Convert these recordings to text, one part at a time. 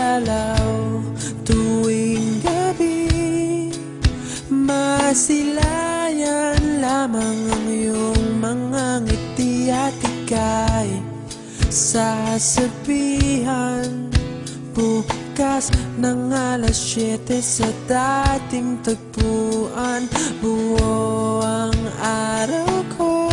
galaw tuwing gabi. Masilayan lamang ang iyong mga ngiti at ika'y sasabihan bukas ng alas 7 sa dating tagpuan. Buo ang araw ko,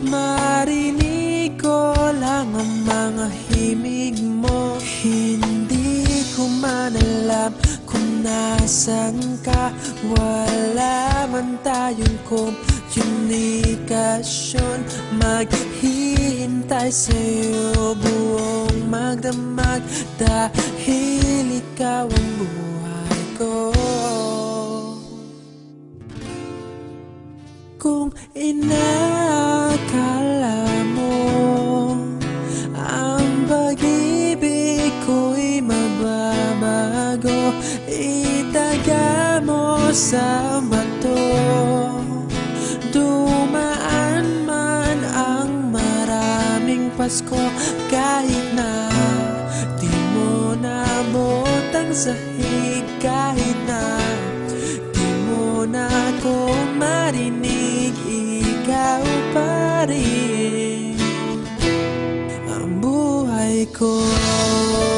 marinig ko lang ang mga himig mo. Hindi ko man alam kung nasan ka, wala man tayong komunikasyon. Maghihintay sa'yo buong magdamag dahil ikaw ang buhay ko. Kung inakala mo ang pag-ibig ko'y mababago, itaga mo sa bato. Dumaan man ang maraming Pasko, kahit na di mo nabot ang sahig, kahit na di mo na ako marinig, ikaw pa rin ang buhay ko.